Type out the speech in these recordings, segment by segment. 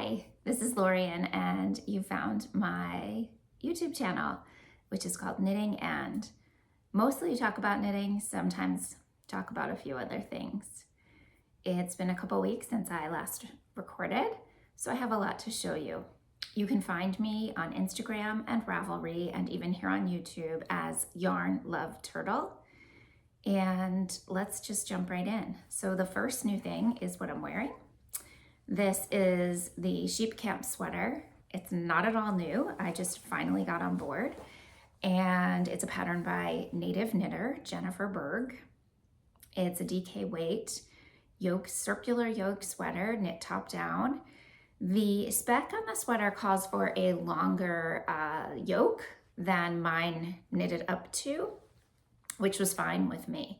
Hi, this is Lorian, and you found my YouTube channel, which is called Knitting, and mostly talk about knitting, sometimes talk about a few other things. It's been a couple weeks since I last recorded, so I have a lot to show you. You can find me on Instagram and Ravelry, and even here on YouTube as Yarn Love Turtle. And let's just jump right in. So the first new thing is what I'm wearing. This is the Sheep Camp sweater. It's not at all new. I just finally got on board. And it's a pattern by native knitter Jennifer Berg. It's a DK weight yoke, circular yoke sweater, knit top down. The spec on the sweater calls for a longer yoke than mine knitted up to, which was fine with me.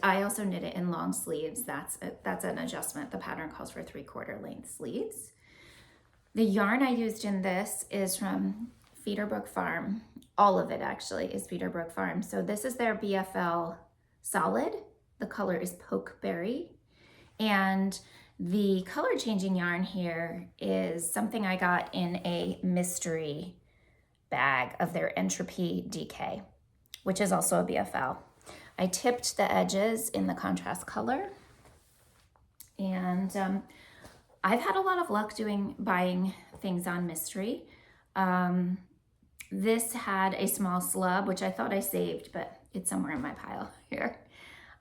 I also knit it in long sleeves. That's an adjustment. The pattern calls for 3/4 length sleeves. The yarn I used in this is from Feederbrook Farm. All of it actually is Feederbrook Farm. So this is their BFL solid. The color is pokeberry. And the color changing yarn here is something I got in a mystery bag of their Entropy DK, which is also a BFL. I tipped the edges in the contrast color, and I've had a lot of luck buying things on mystery. This had a small slub, which I thought I saved, but it's somewhere in my pile here.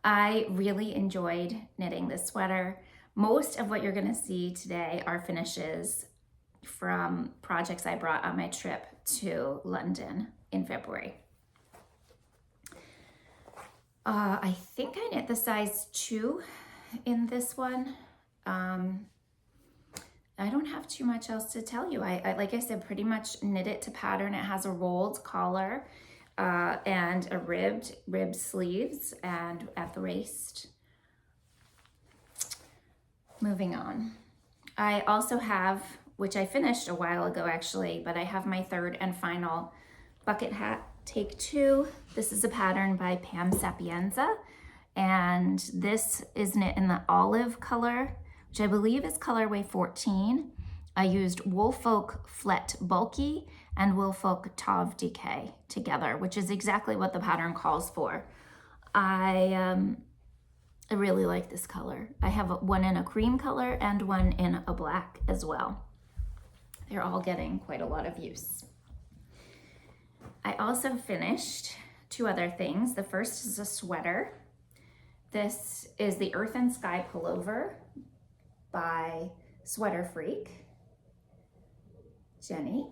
I really enjoyed knitting this sweater. Most of what you're gonna see today are finishes from projects I brought on my trip to London in February. I think I knit the size 2 in this one. I don't have too much else to tell you. I like I said, pretty much knit it to pattern. It has a rolled collar and a ribbed sleeves and at the waist. Moving on. I also have, which I finished a while ago actually, but I have my third and final bucket hat take 2. This is a pattern by Sapienza, and this is knit in the olive color, which I believe is colorway 14. I used Woolfolk Flette Bulky and Woolfolk Tauve DK together, which is exactly what the pattern calls for. I really like this color. I have one in a cream color and one in a black as well. They're all getting quite a lot of use. I also finished 2 other things. The first is a sweater. This is the Earth and Sky Pullover by Sweaterfreak, Jenny.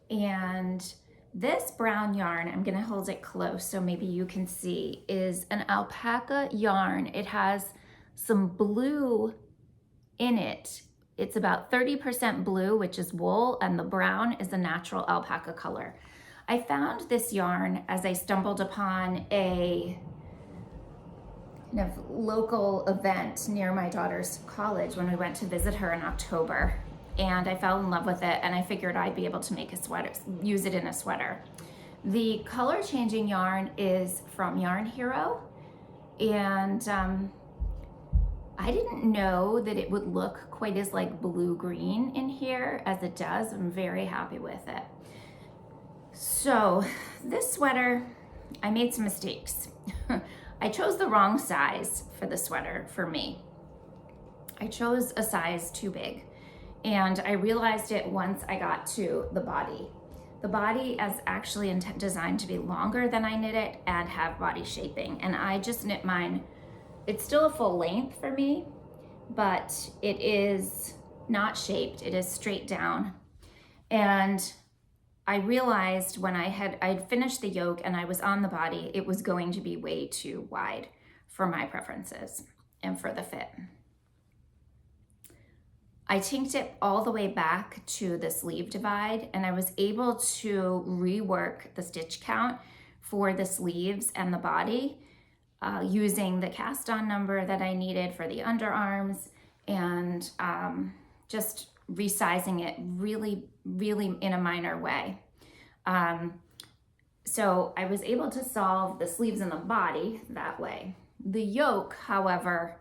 And this brown yarn, I'm gonna hold it close so maybe you can see, is an alpaca yarn. It has some blue in it. It's about 30% blue, which is wool, and the brown is a natural alpaca color. I found this yarn as I stumbled upon a kind of local event near my daughter's college when we went to visit her in October. And I fell in love with it, and I figured I'd be able to make a sweater, use it in a sweater. The color changing yarn is from Yarn Hero, and I didn't know that it would look quite as like blue-green in here as it does. I'm very happy with it. So this sweater, I made some mistakes. I chose the wrong size for the sweater for me. I chose a size too big, and I realized it once I got to the body. The body is actually designed to be longer than I knit it and have body shaping, and I just knit mine. It's still a full length for me, but it is not shaped. It is straight down. And I realized when I'd finished the yoke and I was on the body, it was going to be way too wide for my preferences and for the fit. I tinked it all the way back to the sleeve divide, and I was able to rework the stitch count for the sleeves and the body using the cast on number that I needed for the underarms, and just resizing it really in a minor way. So I was able to solve the sleeves and the body that way. The yoke, however,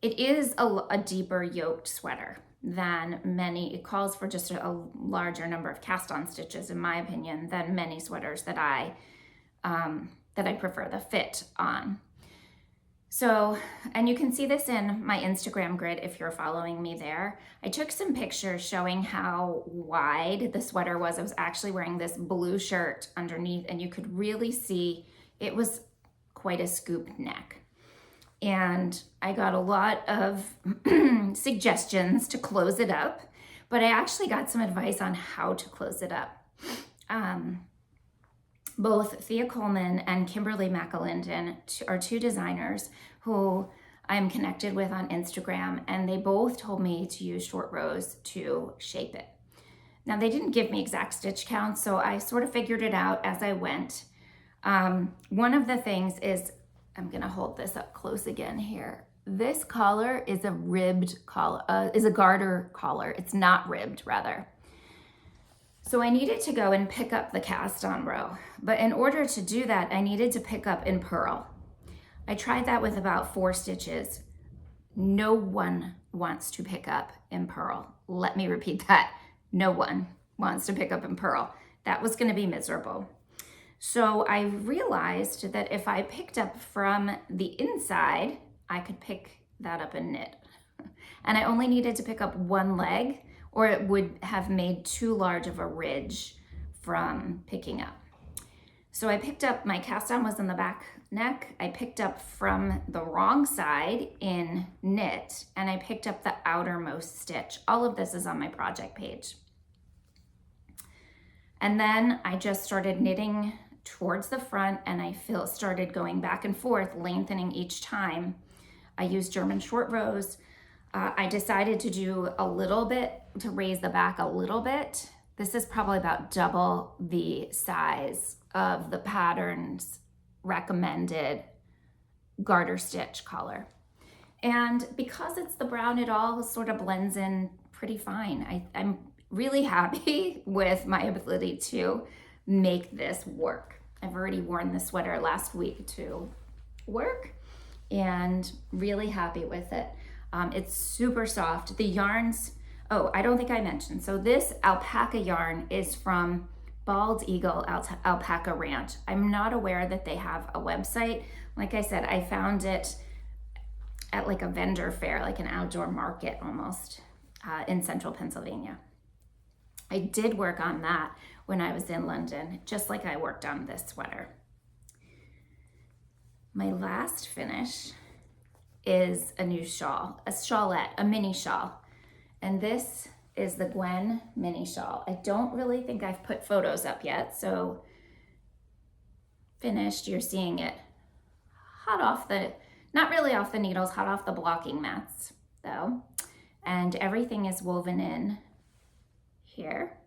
it is a deeper yoked sweater than many. It calls for just a larger number of cast-on stitches, in my opinion, than many sweaters that I prefer the fit on. So, and you can see this in my Instagram grid if you're following me there. I took some pictures showing how wide the sweater was. I was actually wearing this blue shirt underneath, and you could really see it was quite a scooped neck. And I got a lot of suggestions to close it up, but I actually got some advice on how to close it up. Both Thea Coleman and Kimberly McAlinden are two designers who I'm connected with on Instagram, and they both told me to use short rows to shape it. Now, they didn't give me exact stitch counts, so I sort of figured it out as I went. One of the things is, I'm gonna hold this up close again here. This collar is a ribbed collar, is a garter collar. It's not ribbed, rather. So I needed to go and pick up the cast on row, but in order to do that, I needed to pick up in purl. I tried that with about 4 stitches. No one wants to pick up in purl. Let me repeat that. No one wants to pick up in purl. That was gonna be miserable. So I realized that if I picked up from the inside, I could pick that up and knit. And I only needed to pick up one leg, or it would have made too large of a ridge from picking up. So I picked up, my cast on was in the back neck. I picked up from the wrong side in knit, and I picked up the outermost stitch. All of this is on my project page. And then I just started knitting towards the front, and I started going back and forth, lengthening each time. I used German short rows. I decided to do a little bit, to raise the back a little bit. This is probably about double the size of the pattern's recommended garter stitch collar. And because it's the brown, it all sort of blends in pretty fine. I'm really happy with my ability to make this work. I've already worn the sweater last week to work and really happy with it. It's super soft. The yarns, oh, I don't think I mentioned. So this alpaca yarn is from Bald Eagle Alpaca Ranch. I'm not aware that they have a website. Like I said, I found it at like a vendor fair, like an outdoor market almost, in central Pennsylvania. I did work on that when I was in London, just like I worked on this sweater. My last finish is a new shawl, a shawlette, a mini shawl. And this is the Gwen mini shawl. I don't really think I've put photos up yet, so finished, you're seeing it hot off the, not really off the needles, hot off the blocking mats though. And everything is woven in here.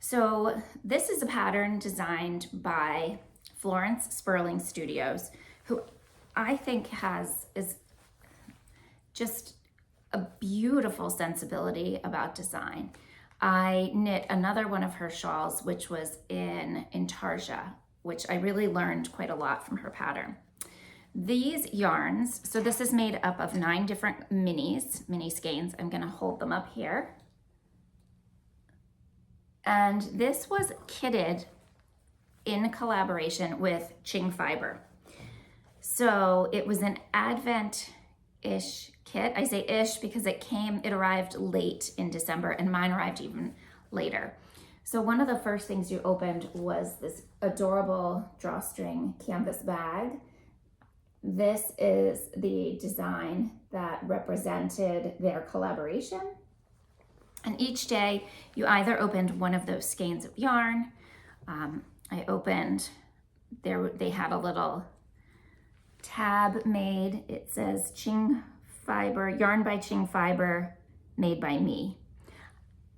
So this is a pattern designed by Florence Spurling Studios, who I think is just a beautiful sensibility about design. I knit another one of her shawls, which was in Intarsia, which I really learned quite a lot from her pattern. These yarns, so this is made up of 9 different mini skeins. I'm gonna hold them up here. And this was kitted in collaboration with Qing fiber. So it was an Advent-ish kit. I say ish because it arrived late in December, and mine arrived even later. So one of the first things you opened was this adorable drawstring canvas bag. This is the design that represented their collaboration. And each day you either opened one of those skeins of yarn. I opened, they had a little tab made. It says Qing fiber, yarn by Qing fiber, made by me.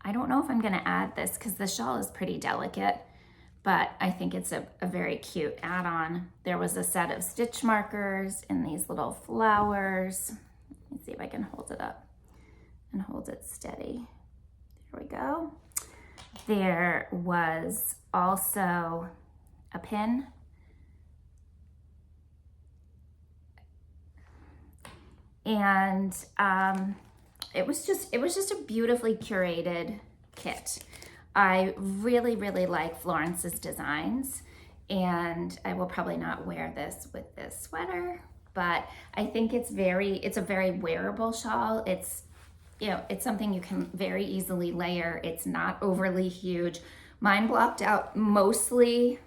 I don't know if I'm gonna add this because the shawl is pretty delicate, but I think it's a very cute add-on. There was a set of stitch markers in these little flowers. Let's see if I can hold it up and hold it steady. There we go. There was also a pin. And it was just a beautifully curated kit. I really, really like Florence's designs, and I will probably not wear this with this sweater, but I think it's a very wearable shawl. It's, you know, it's something you can very easily layer. It's not overly huge. Mine blocked out mostly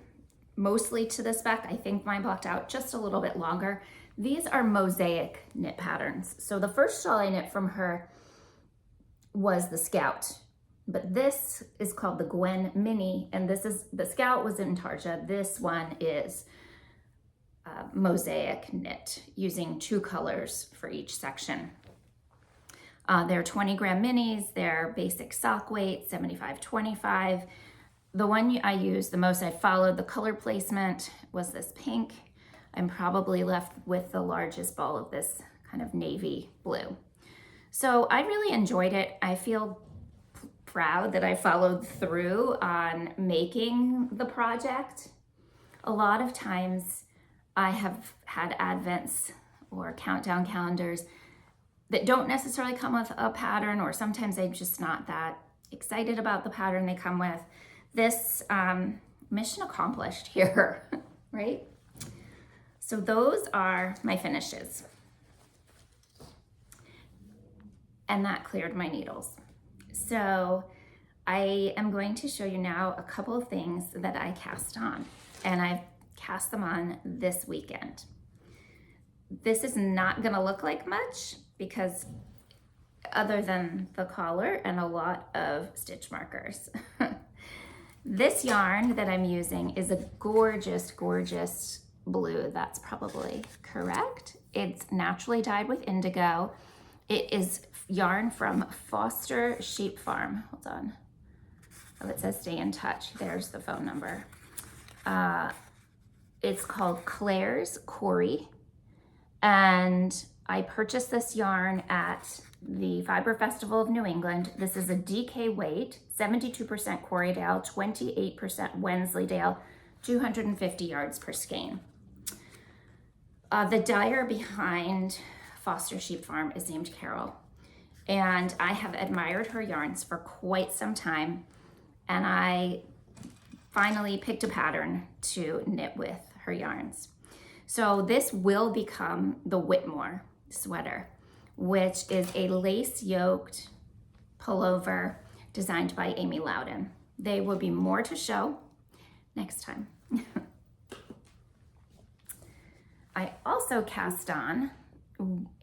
to the spec. I think mine blocked out just a little bit longer. These are mosaic knit patterns. So the first shawl I knit from her was the Scout, but this is called the Gwen Mini, and this is, the Scout was in Tarja. This one is mosaic knit using 2 colors for each section. They're 20-gram minis. They're basic sock weight, 75-25. The one I used the most, I followed the color placement, was this pink. I'm probably left with the largest ball of this kind of navy blue. So I really enjoyed it. I feel proud that I followed through on making the project. A lot of times I have had advents or countdown calendars that don't necessarily come with a pattern, or sometimes I'm just not that excited about the pattern they come with. This mission accomplished here, right? So those are my finishes. And that cleared my needles. So I am going to show you now a couple of things that I cast on, and I've cast them on this weekend. This is not gonna look like much because other than the collar and a lot of stitch markers. This yarn that I'm using is a gorgeous, gorgeous blue. That's probably correct. It's naturally dyed with indigo. It is yarn from Foster Sheep Farm. Hold on. Oh, it says stay in touch. There's the phone number. It's called Claire's Corey. And I purchased this yarn at the Fiber Festival of New England. This is a DK weight, 72% Corriedale, 28% Wensleydale, 250 yards per skein. The dyer behind Foster Sheep Farm is named Carol, and I have admired her yarns for quite some time, and I finally picked a pattern to knit with her yarns. So this will become the Whitmoor Sweater, which is a lace-yoked pullover designed by Ami Lowden. There will be more to show next time. I also cast on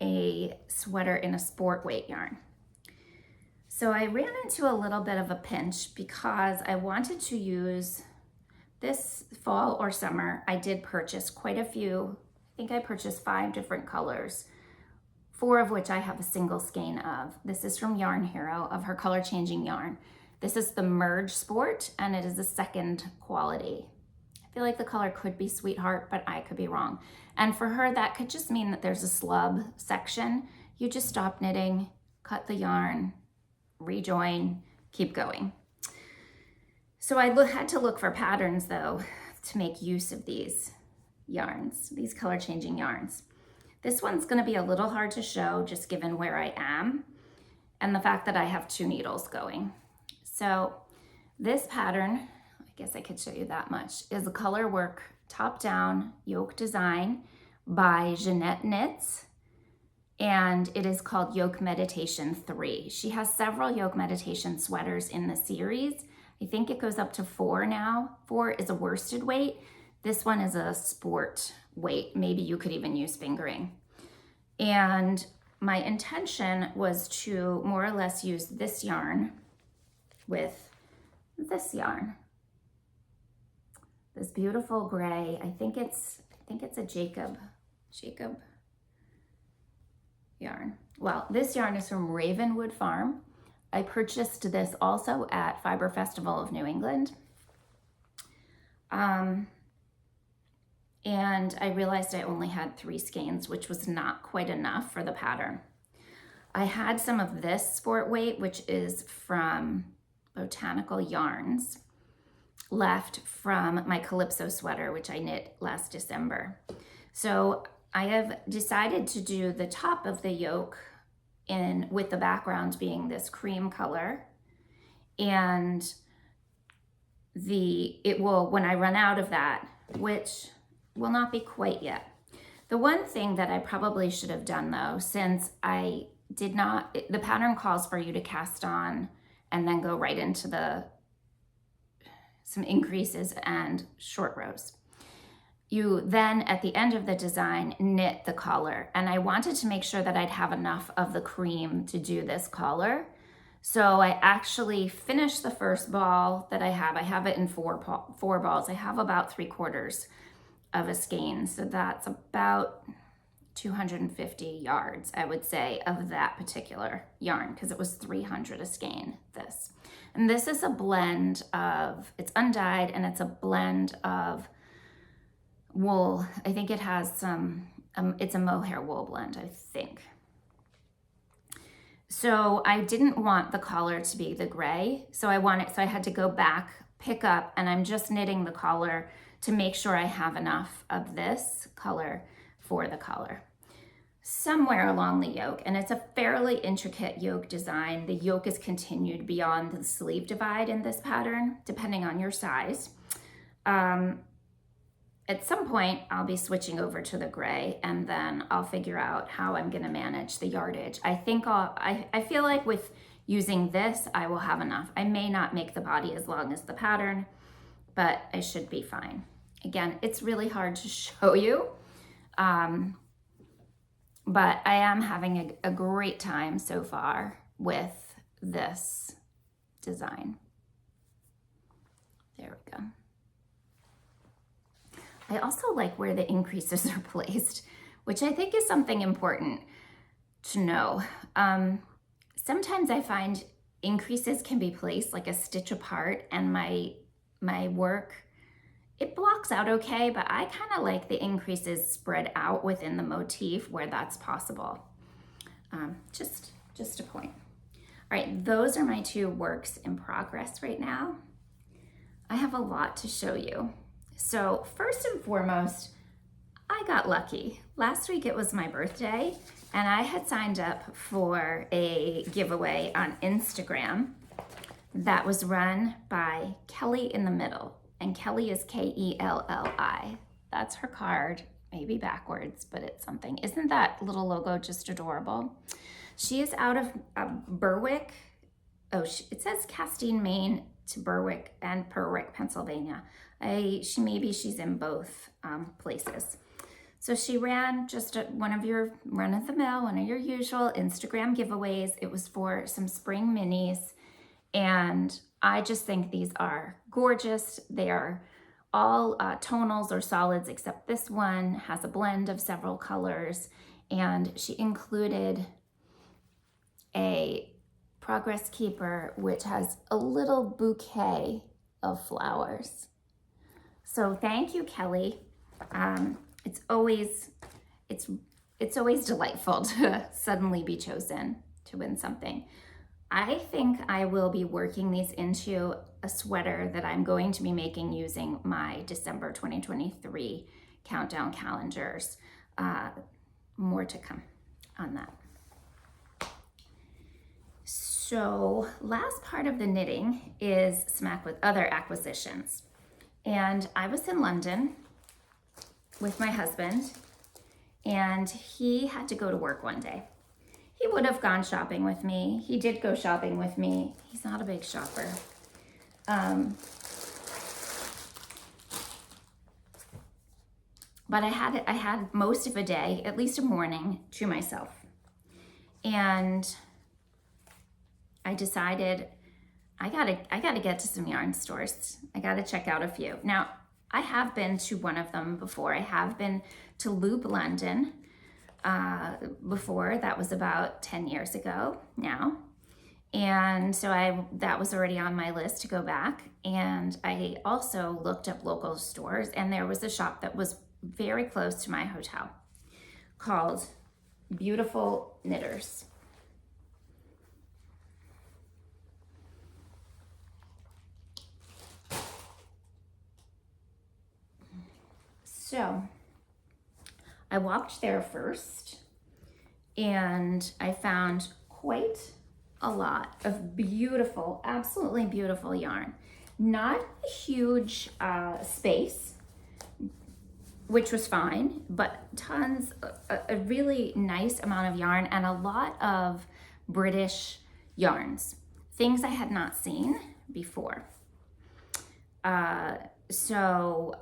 a sweater in a sport weight yarn. So I ran into a little bit of a pinch because I wanted to use this fall or summer. I did purchase quite a few. I think I purchased 5 different colors, 4 of which I have a single skein of. This is from Yarn Hero, of her color changing yarn. This is the Merge Sport, and it is a second quality. I feel like the color could be Sweetheart, but I could be wrong. And for her, that could just mean that there's a slub section. You just stop knitting, cut the yarn, rejoin, keep going. So I had to look for patterns though to make use of these yarns, these color changing yarns. This one's gonna be a little hard to show just given where I am and the fact that I have 2 needles going. So this pattern, I guess I could show you that much, is a color work top down yoke design by Zanete Knits, and it is called Yoke Meditation 3. She has several Yoke Meditation sweaters in the series. I think it goes up to 4 now. 4 is a worsted weight. This one is a sport weight. Maybe you could even use fingering. And my intention was to more or less use this yarn with this yarn. This beautiful gray. I think it's a Jacob yarn. Well, this yarn is from Ravenwood Farm. I purchased this also at Fiber Festival of New England. And I realized I only had 3 skeins, which was not quite enough for the pattern. I had some of this sport weight, which is from Botanical Yarns, left from my Calypso sweater, which I knit last December. So I have decided to do the top of the yoke in with the background being this cream color, and it will, when I run out of that, which will not be quite yet. The one thing that I probably should have done though, since I did not, the pattern calls for you to cast on and then go right into some increases and short rows. You then, at the end of the design, knit the collar. And I wanted to make sure that I'd have enough of the cream to do this collar. So I actually finished the first ball that I have. I have it in four balls. I have about 3/4 of a skein. So that's about 250 yards, I would say, of that particular yarn, because it was 300 a skein, this. And this is a blend of, it's undyed, and it's a blend of wool. I think it has some, it's a mohair wool blend, I think. So I didn't want the collar to be the gray. So I had to go back, pick up, and I'm just knitting the collar to make sure I have enough of this color for the collar. Somewhere along the yoke, and it's a fairly intricate yoke design. The yoke is continued beyond the sleeve divide in this pattern, depending on your size. At some point, I'll be switching over to the gray, and then I'll figure out how I'm gonna manage the yardage. I think I feel like with using this, I will have enough. I may not make the body as long as the pattern, but I should be fine. Again, it's really hard to show you, but I am having a great time so far with this design. There we go. I also like where the increases are placed, which I think is something important to know. Sometimes I find increases can be placed like a stitch apart, and my work, it blocks out okay, but I kind of like the increases spread out within the motif where that's possible. Just a point. All right, those are my 2 works in progress right now. I have a lot to show you. So first and foremost, I got lucky. Last week it was my birthday, and I had signed up for a giveaway on Instagram that was run by Kelli in the middle. And Kelli is Kelli. That's her card, maybe backwards, but it's something. Isn't that little logo just adorable? She is out of Berwick. Oh, it says Castine, Maine to Berwick and Berwick, Pennsylvania. She's in both places. So she ran just one of your run-of-the-mill, one of your usual Instagram giveaways. It was for some spring minis, and I just think these are gorgeous. They are all tonals or solids, except this one has a blend of several colors, and she included a progress keeper, which has a little bouquet of flowers. So thank you, Kelli. It's always delightful to suddenly be chosen to win something. I think I will be working these into a sweater that I'm going to be making using my December 2023 countdown calendars. More to come on that. So last part of the knitting is some other acquisitions. And I was in London with my husband, and he had to go to work one day. He would have gone shopping with me. He did go shopping with me. He's not a big shopper. But I had most of a day, at least a morning, to myself. And I decided I gotta get to some yarn stores. I gotta check out a few. Now, I have been to one of them before. I have been to Loop London before. That was about 10 years ago now. And so that was already on my list to go back. And I also looked up local stores, and there was a shop that was very close to my hotel called Beautiful Knitters. So I walked there first and I found quite a lot of beautiful, absolutely beautiful yarn. Not a huge space, which was fine, but tons, a really nice amount of yarn and a lot of British yarns, things I had not seen before. So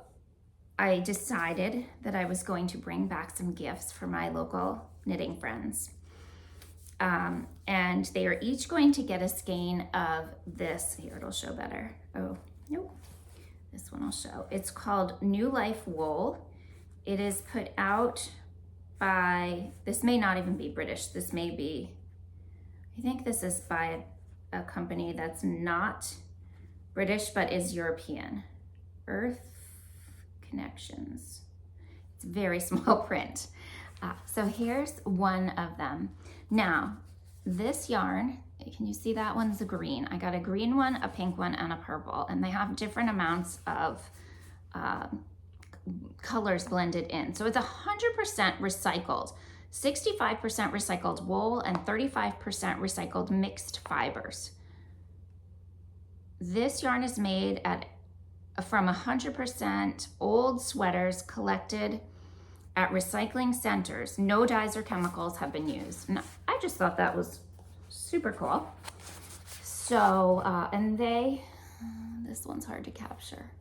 I decided that I was going to bring back some gifts for my local knitting friends. And they are each going to get a skein of this. Here, it'll show better. Oh, nope. This one will show. It's called New Life Wool. It is put out by, this may not even be British. This may be, I think this is by a company that's not British, but is European. Earth Connections. It's very small print. So here's one of them. Now, this yarn, can you see that one's a green? I got a green one, a pink one, and a purple, and they have different amounts of colors blended in. So it's 100% recycled, 65% recycled wool, and 35% recycled mixed fibers. This yarn is made from 100% old sweaters collected at recycling centers. No dyes or chemicals have been used. And I just thought that was super cool. So, and this one's hard to capture.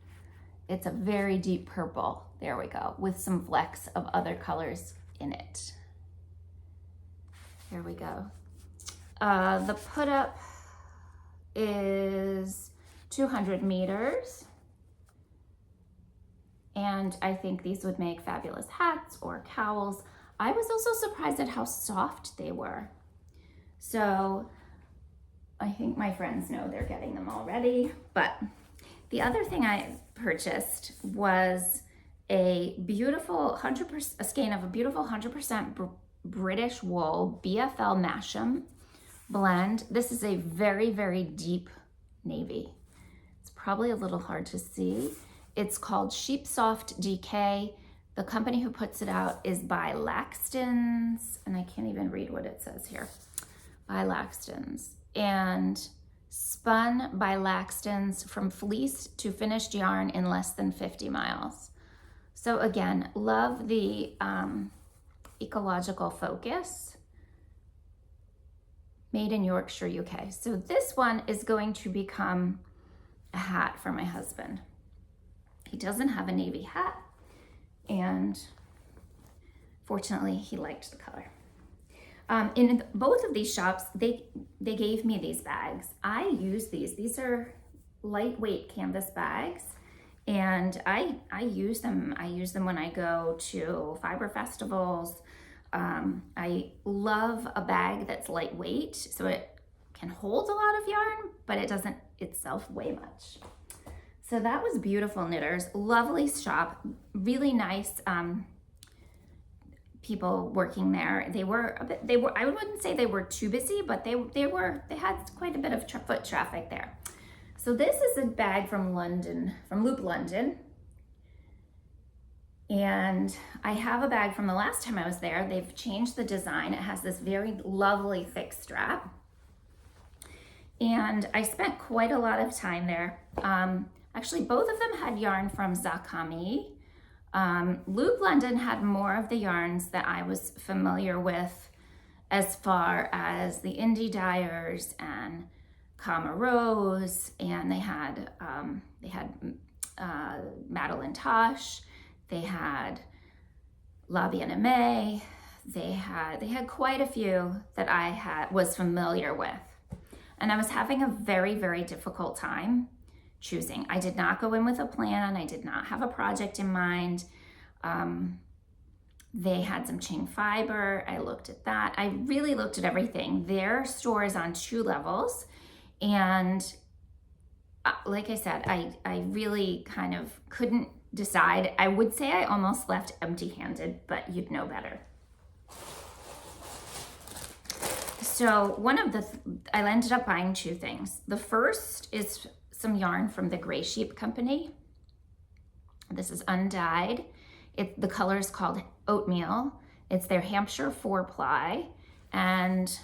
It's a very deep purple, there we go, with some flecks of other colors in it. Here we go. The put up is 200 meters. And I think these would make fabulous hats or cowls. I was also surprised at how soft they were. So I think my friends know they're getting them already. But the other thing I purchased was a beautiful a skein of a beautiful 100% British wool BFL Masham blend. This is a very, very deep navy. It's probably a little hard to see. It's called Sheep Soft DK. The company who puts it out is by Laxton's, and I can't even read what it says here. By Laxton's. And spun by Laxton's from fleece to finished yarn in less than 50 miles. So again, love the ecological focus. Made in Yorkshire, UK. So this one is going to become a hat for my husband. He doesn't have a navy hat, and fortunately he liked the color. In both of these shops, they gave me these bags. I use these. These are lightweight canvas bags, and I use them. I use them when I go to fiber festivals. I love a bag that's lightweight, so it can hold a lot of yarn, but it doesn't itself weigh much. So that was beautiful, knitters. Lovely shop, really nice people working there. They were I wouldn't say they were too busy, but they had quite a bit of foot traffic there. So this is a bag from London, from Loop London. And I have a bag from the last time I was there. They've changed the design. It has this very lovely thick strap. And I spent quite a lot of time there. Actually, both of them had yarn from Zakami. Loop London had more of the yarns that I was familiar with, as far as the Indie Dyers and Kama Rose, and they had Madeline Tosh, they had La Bien-Aimée, they had quite a few that I was familiar with, and I was having a very, very difficult time choosing. I did not go in with a plan. I did not have a project in mind. They had some Qing fiber. I looked at that. I really looked at everything. Their store is on 2 levels. And like I said, I really kind of couldn't decide. I would say I almost left empty-handed, but you'd know better. So I ended up buying 2 things. The first is some yarn from the Gray Sheep Company. This is undyed. The color is called Oatmeal. It's their Hampshire 4-ply, and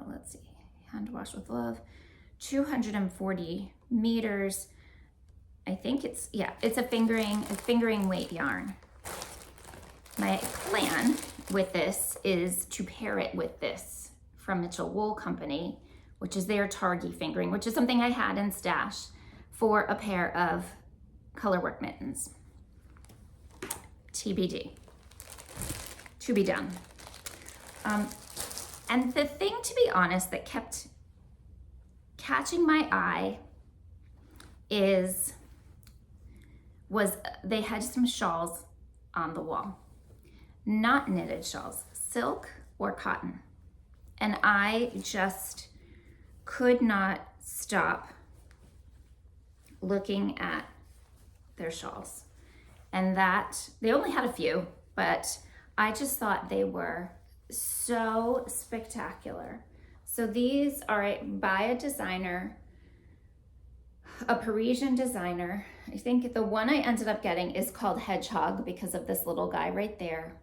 let's see, hand wash with love, 240 meters. I think it's a fingering weight yarn. My plan with this is to pair it with this from Mitchell Wool Company, which is their Targhee fingering, which is something I had in stash for a pair of colorwork mittens. TBD, to be done. And the thing, to be honest, that kept catching my eye was they had some shawls on the wall, not knitted shawls, silk or cotton. And I just could not stop looking at their shawls. And that, they only had a few, but I just thought they were so spectacular. So these are by a designer, a Parisian designer. I think the one I ended up getting is called Hedgehog because of this little guy right there.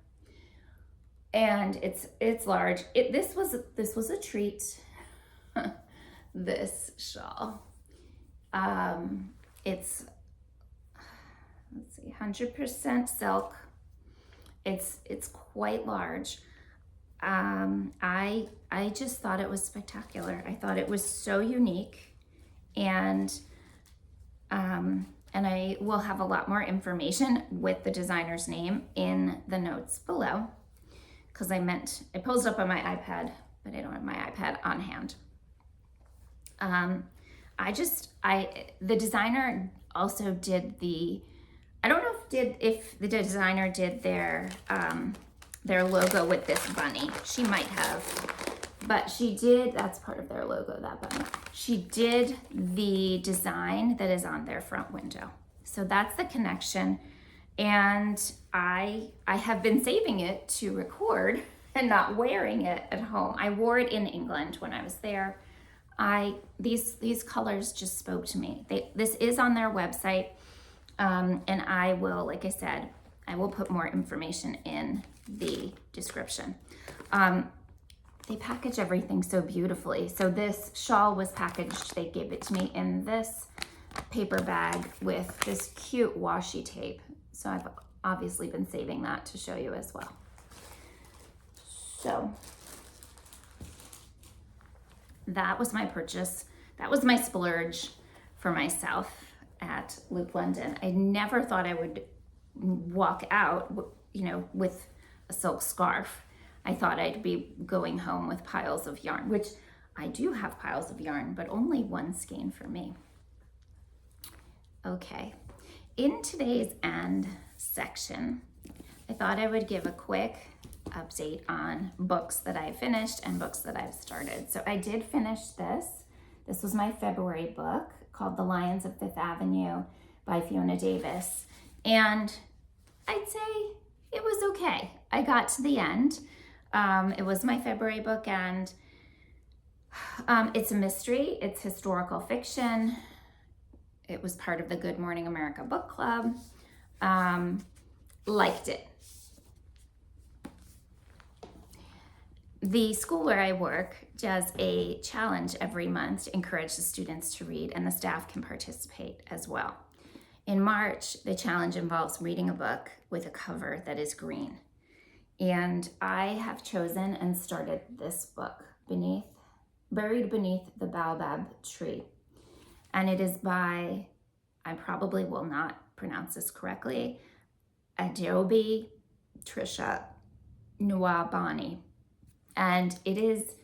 And it's large. This was a treat. This shawl. It's, let's see, 100% silk. It's quite large. I just thought it was spectacular. I thought it was so unique, and I will have a lot more information with the designer's name in the notes below, because I pulled it up on my iPad, but I don't have my iPad on hand. The designer also did I don't know if the designer did their logo with this bunny. She might have, but she did, that's part of their logo, that bunny. She did the design that is on their front window. So that's the connection. And I have been saving it to record and not wearing it at home. I wore it in England when I was there. These colors just spoke to me. This is on their website. And I will, like I said, I will put more information in the description. They package everything so beautifully. So this shawl was packaged, they gave it to me in this paper bag with this cute washi tape. So I've obviously been saving that to show you as well. So that was my purchase. That was my splurge for myself at Loop London. I never thought I would walk out, with a silk scarf. I thought I'd be going home with piles of yarn, which I do have piles of yarn, but only one skein for me. Okay, in today's end section, I thought I would give a quick update on books that I finished and books that I've started. So I did finish this. This was my February book called The Lions of Fifth Avenue by Fiona Davis. And I'd say it was okay. I got to the end. It was my February book, and it's a mystery. It's historical fiction. It was part of the Good Morning America book club. Liked it. The school where I work does a challenge every month to encourage the students to read, and the staff can participate as well. In March, the challenge involves reading a book with a cover that is green. And I have chosen and started this book, Buried Beneath the Baobab Tree. And it is by, I probably will not pronounce this correctly, Adobe Trisha Nwabani. And it is,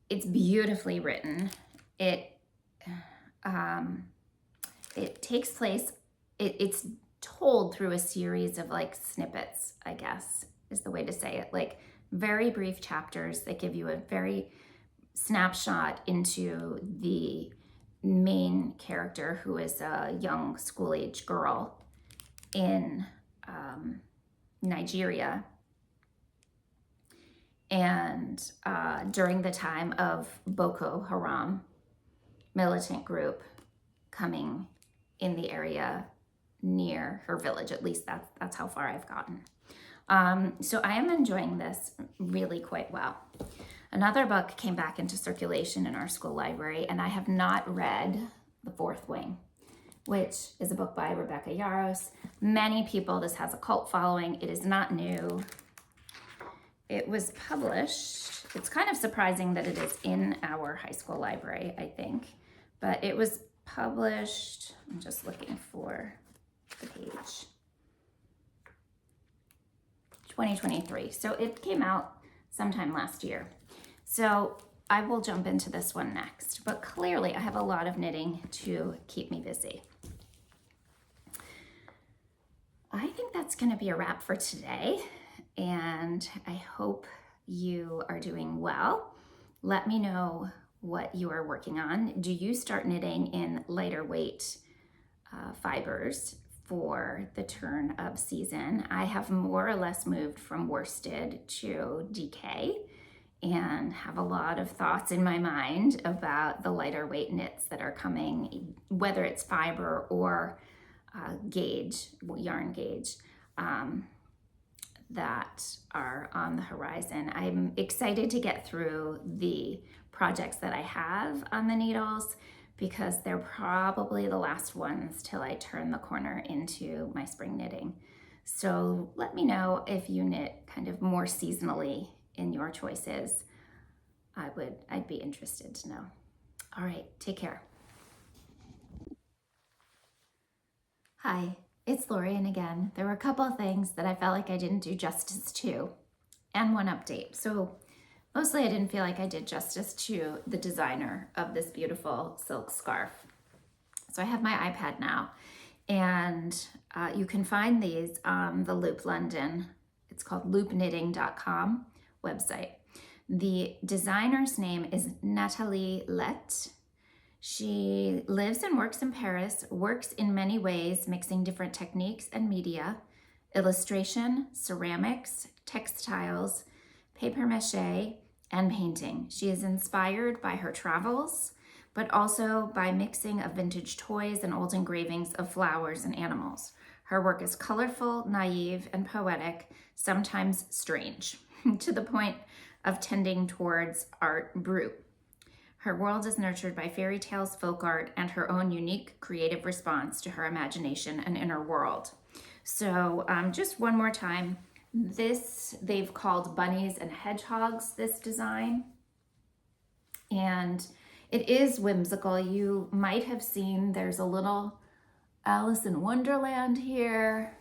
it's beautifully written. It takes place, it's told through a series of like snippets, I guess is the way to say it, like very brief chapters that give you a very snapshot into the main character, who is a young school-age girl in Nigeria. And during the time of Boko Haram militant group coming in the area near her village. At least that's how far I've gotten. So I am enjoying this really quite well. Another book came back into circulation in our school library, and I have not read The Fourth Wing, which is a book by Rebecca Yarros. Many people, this has a cult following. It is not new. It was published. It's kind of surprising that it is in our high school library, I think, but it was published, I'm just looking for the page, 2023. So it came out sometime last year. So I will jump into this one next, but clearly I have a lot of knitting to keep me busy. I think that's going to be a wrap for today, and I hope you are doing well. Let me know what you are working on. Do you start knitting in lighter weight fibers for the turn of season? I have more or less moved from worsted to DK and have a lot of thoughts in my mind about the lighter weight knits that are coming, whether it's fiber or gauge, yarn gauge, that are on the horizon. I'm excited to get through the projects that I have on the needles because they're probably the last ones till I turn the corner into my spring knitting. So let me know if you knit kind of more seasonally in your choices. I'd be interested to know. All right, take care. Hi, it's Lorian again. There were a couple of things that I felt like I didn't do justice to, and one update. So mostly I didn't feel like I did justice to the designer of this beautiful silk scarf. So I have my iPad now, and you can find these on the Loop London, it's called loopknitting.com website. The designer's name is Nathalie Lete. She lives and works in Paris, works in many ways, mixing different techniques and media, illustration, ceramics, textiles, papier mache, and painting. She is inspired by her travels, but also by mixing of vintage toys and old engravings of flowers and animals. Her work is colorful, naive, and poetic, sometimes strange, to the point of tending towards art brut. Her world is nurtured by fairy tales, folk art, and her own unique creative response to her imagination and inner world. So just one more time, this they've called Bunnies and Hedgehogs, this design. And it is whimsical. You might have seen there's a little Alice in Wonderland here.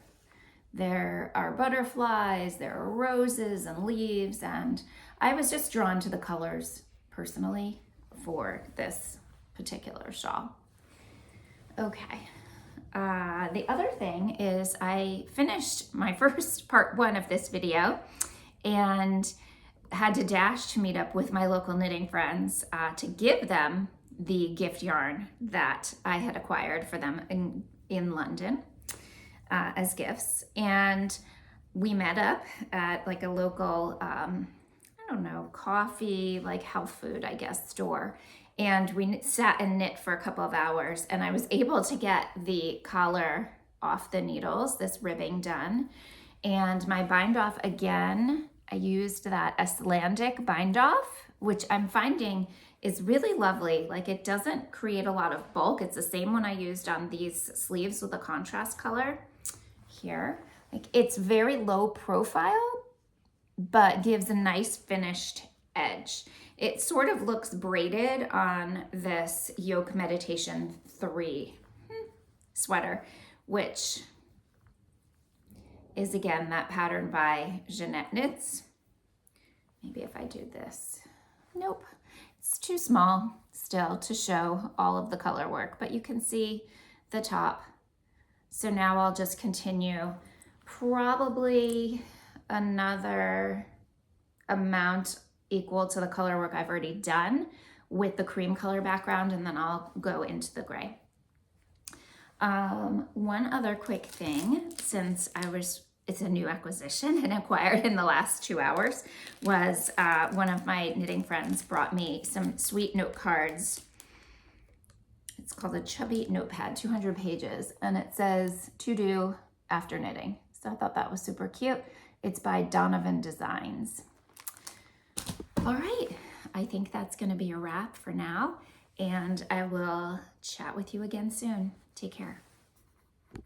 There are butterflies, there are roses and leaves, and I was just drawn to the colors personally for this particular shawl. Okay, the other thing is I finished my first part one of this video and had to dash to meet up with my local knitting friends to give them the gift yarn that I had acquired for them in London as gifts. And we met up at like a local, I don't know, coffee, like health food, I guess, store. And we sat and knit for a couple of hours, and I was able to get the collar off the needles, this ribbing done. And my bind off again, I used that Icelandic bind off, which I'm finding is really lovely. Like it doesn't create a lot of bulk. It's the same one I used on these sleeves with a contrast color here. Like it's very low profile, but gives a nice finished edge. It sort of looks braided on this Yoke Meditation 3 sweater, which is again that pattern by Zanete Knits. Maybe if I do this, nope, it's too small still to show all of the color work, but you can see the top. So now I'll just continue probably another amount equal to the color work I've already done with the cream color background, and then I'll go into the gray. One other quick thing, since it's a new acquisition and acquired in the last 2 hours, was one of my knitting friends brought me some sweet note cards. It's called a Chubby Notepad, 200 pages, and it says to do after knitting. So I thought that was super cute. It's by Donovan Designs. All right, I think that's gonna be a wrap for now, and I will chat with you again soon. Take care.